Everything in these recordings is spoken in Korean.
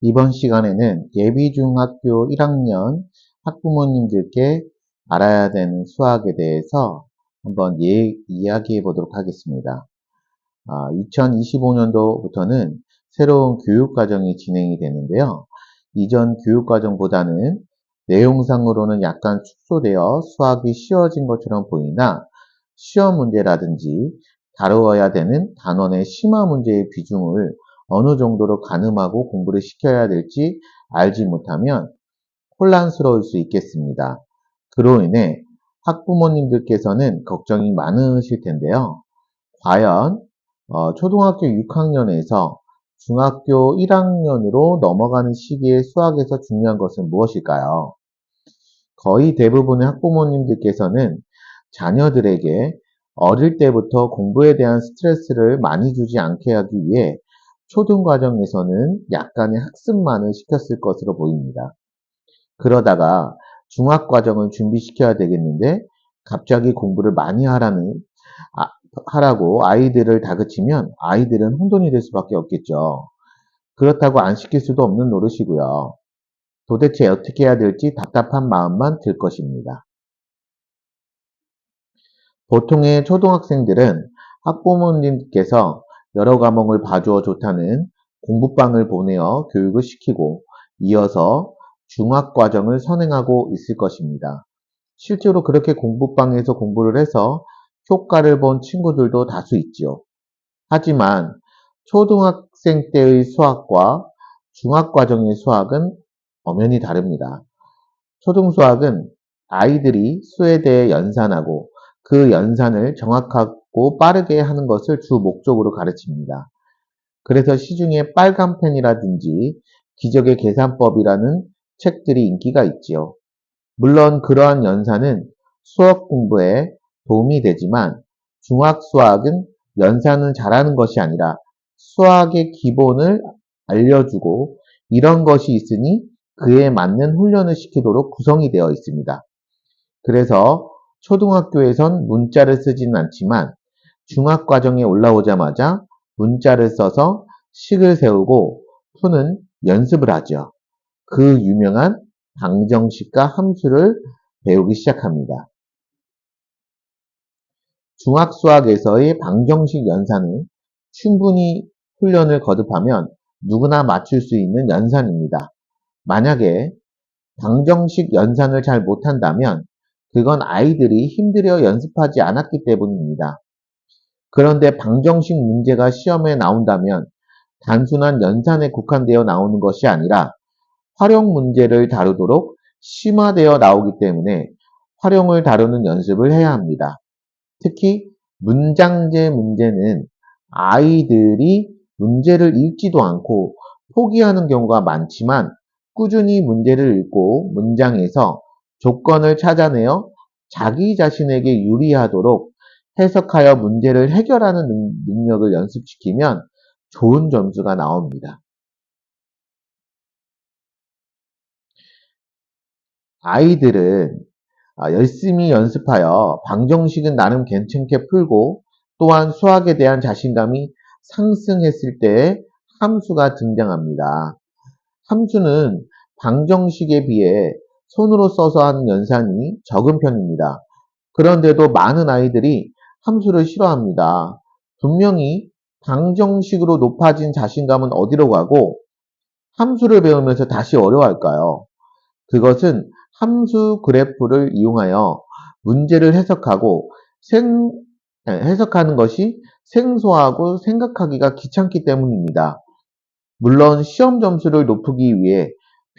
이번 시간에는 예비중학교 1학년 학부모님들께 알아야 되는 수학에 대해서 한번 이야기해 보도록 하겠습니다. 2025년도부터는 새로운 교육과정이 진행이 되는데요. 이전 교육과정보다는 내용상으로는 약간 축소되어 수학이 쉬워진 것처럼 보이나 시험 문제라든지 다루어야 되는 단원의 심화 문제의 비중을 어느 정도로 가늠하고 공부를 시켜야 될지 알지 못하면 혼란스러울 수 있겠습니다. 그로 인해 학부모님들께서는 걱정이 많으실 텐데요. 과연 초등학교 6학년에서 중학교 1학년으로 넘어가는 시기의 수학에서 중요한 것은 무엇일까요? 거의 대부분의 학부모님들께서는 자녀들에게 어릴 때부터 공부에 대한 스트레스를 많이 주지 않게 하기 위해 초등 과정에서는 약간의 학습만을 시켰을 것으로 보입니다. 그러다가 중학 과정을 준비시켜야 되겠는데 갑자기 공부를 많이 하라고 아이들을 다그치면 아이들은 혼돈이 될 수밖에 없겠죠. 그렇다고 안 시킬 수도 없는 노릇이고요. 도대체 어떻게 해야 될지 답답한 마음만 들 것입니다. 보통의 초등학생들은 학부모님께서 여러 과목을 봐주어 좋다는 공부방을 보내어 교육을 시키고 이어서 중학과정을 선행하고 있을 것입니다. 실제로 그렇게 공부방에서 공부를 해서 효과를 본 친구들도 다수 있지요. 하지만 초등학생 때의 수학과 중학과정의 수학은 엄연히 다릅니다. 초등수학은 아이들이 수에 대해 연산하고 그 연산을 정확하고 빠르게 하는 것을 주 목적으로 가르칩니다. 그래서 시중에 빨간 펜이라든지 기적의 계산법이라는 책들이 인기가 있지요. 물론 그러한 연산은 수학 공부에 도움이 되지만 중학수학은 연산을 잘하는 것이 아니라 수학의 기본을 알려주고 이런 것이 있으니 그에 맞는 훈련을 시키도록 구성이 되어 있습니다. 그래서 초등학교에선 문자를 쓰지는 않지만 중학과정에 올라오자마자 문자를 써서 식을 세우고 푸는 연습을 하죠. 그 유명한 방정식과 함수를 배우기 시작합니다. 중학수학에서의 방정식 연산은 충분히 훈련을 거듭하면 누구나 맞출 수 있는 연산입니다. 만약에 방정식 연산을 잘 못한다면 그건 아이들이 힘들여 연습하지 않았기 때문입니다. 그런데 방정식 문제가 시험에 나온다면 단순한 연산에 국한되어 나오는 것이 아니라 활용 문제를 다루도록 심화되어 나오기 때문에 활용을 다루는 연습을 해야 합니다. 특히 문장제 문제는 아이들이 문제를 읽지도 않고 포기하는 경우가 많지만 꾸준히 문제를 읽고 문장에서 조건을 찾아내어 자기 자신에게 유리하도록 해석하여 문제를 해결하는 능력을 연습시키면 좋은 점수가 나옵니다. 아이들은 열심히 연습하여 방정식은 나름 괜찮게 풀고 또한 수학에 대한 자신감이 상승했을 때 함수가 등장합니다. 함수는 방정식에 비해 손으로 써서 하는 연산이 적은 편입니다. 그런데도 많은 아이들이 함수를 싫어합니다. 분명히 방정식으로 높아진 자신감은 어디로 가고 함수를 배우면서 다시 어려워할까요? 그것은 함수 그래프를 이용하여 문제를 해석하는 것이 생소하고 생각하기가 귀찮기 때문입니다. 물론 시험 점수를 높이기 위해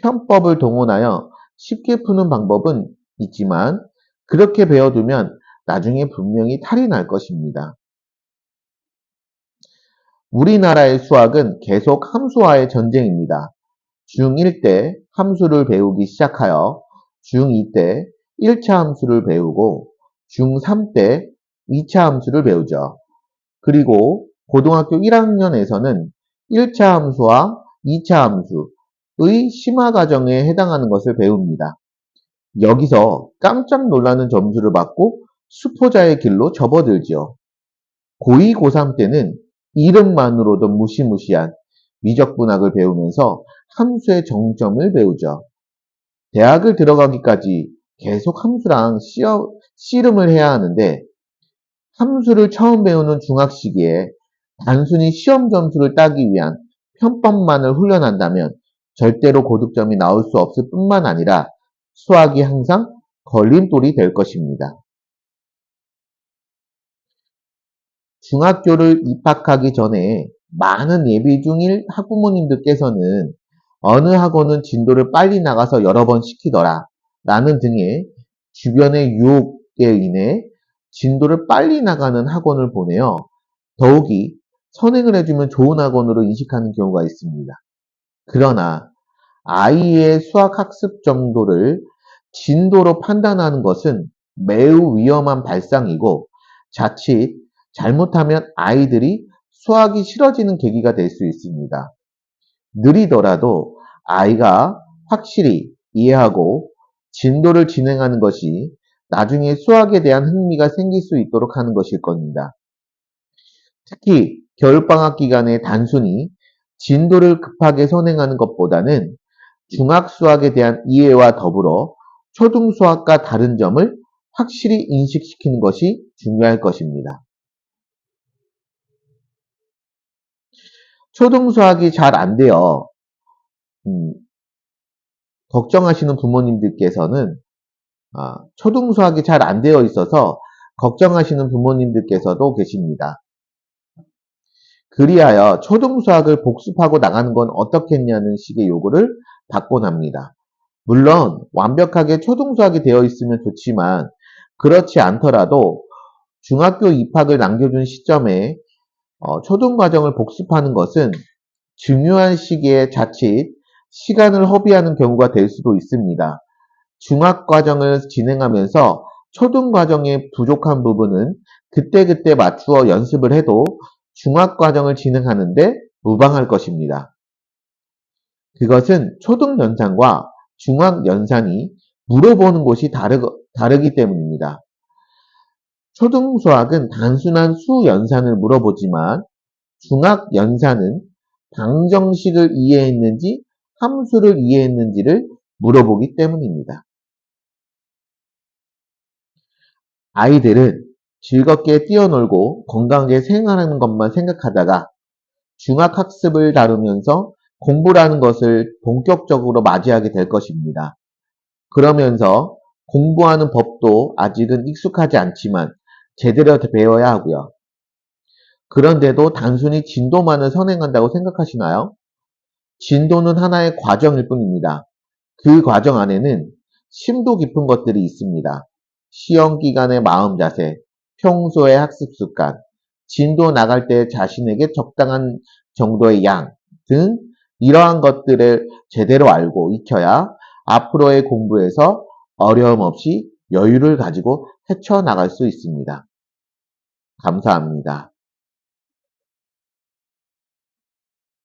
편법을 동원하여 쉽게 푸는 방법은 있지만 그렇게 배워두면 나중에 분명히 탈이 날 것입니다. 우리나라의 수학은 계속 함수와의 전쟁입니다. 중1 때 함수를 배우기 시작하여 중2 때 1차 함수를 배우고 중3 때 2차 함수를 배우죠. 그리고 고등학교 1학년에서는 1차 함수와 2차 함수의 심화 과정에 해당하는 것을 배웁니다. 여기서 깜짝 놀라는 점수를 받고 수포자의 길로 접어들지요. 고2, 고3 때는 이름만으로도 무시무시한 미적분학을 배우면서 함수의 정점을 배우죠. 대학을 들어가기까지 계속 함수랑 씨름을 해야 하는데 함수를 처음 배우는 중학 시기에 단순히 시험 점수를 따기 위한 편법만을 훈련한다면 절대로 고득점이 나올 수 없을 뿐만 아니라 수학이 항상 걸림돌이 될 것입니다. 중학교를 입학하기 전에 많은 예비 중일 학부모님들께서는 어느 학원은 진도를 빨리 나가서 여러 번 시키더라 라는 등의 주변의 유혹에 인해 진도를 빨리 나가는 학원을 보내어 더욱이 선행을 해주면 좋은 학원으로 인식하는 경우가 있습니다. 그러나 아이의 수학 학습 정도를 진도로 판단하는 것은 매우 위험한 발상이고 자칫 잘못하면 아이들이 수학이 싫어지는 계기가 될 수 있습니다. 느리더라도 아이가 확실히 이해하고 진도를 진행하는 것이 나중에 수학에 대한 흥미가 생길 수 있도록 하는 것일 겁니다. 특히 겨울방학 기간에 단순히 진도를 급하게 선행하는 것보다는 중학수학에 대한 이해와 더불어 초등수학과 다른 점을 확실히 인식시키는 것이 중요할 것입니다. 초등수학이 잘 안 돼요. 걱정하시는 부모님들께서는 초등수학이 잘 안 되어 있어서 걱정하시는 부모님들께서도 계십니다. 그리하여 초등수학을 복습하고 나가는 건 어떻겠냐는 식의 요구를 받곤 합니다. 물론 완벽하게 초등수학이 되어 있으면 좋지만 그렇지 않더라도 중학교 입학을 남겨둔 시점에 초등과정을 복습하는 것은 중요한 시기에 자칫 시간을 허비하는 경우가 될 수도 있습니다. 중학과정을 진행하면서 초등과정의 부족한 부분은 그때그때 맞추어 연습을 해도 중학과정을 진행하는데 무방할 것입니다. 그것은 초등연산과 중학연산이 물어보는 곳이 다르기 때문입니다. 초등수학은 단순한 수연산을 물어보지만 중학연산은 방정식을 이해했는지 함수를 이해했는지를 물어보기 때문입니다. 아이들은 즐겁게 뛰어놀고 건강하게 생활하는 것만 생각하다가 중학학습을 다루면서 공부라는 것을 본격적으로 맞이하게 될 것입니다. 그러면서 공부하는 법도 아직은 익숙하지 않지만 제대로 배워야 하고요. 그런데도 단순히 진도만을 선행한다고 생각하시나요? 진도는 하나의 과정일 뿐입니다. 그 과정 안에는 심도 깊은 것들이 있습니다. 시험 기간의 마음 자세, 평소의 학습 습관, 진도 나갈 때 자신에게 적당한 정도의 양 등 이러한 것들을 제대로 알고 익혀야 앞으로의 공부에서 어려움 없이 여유를 가지고 헤쳐나갈 수 있습니다. 감사합니다.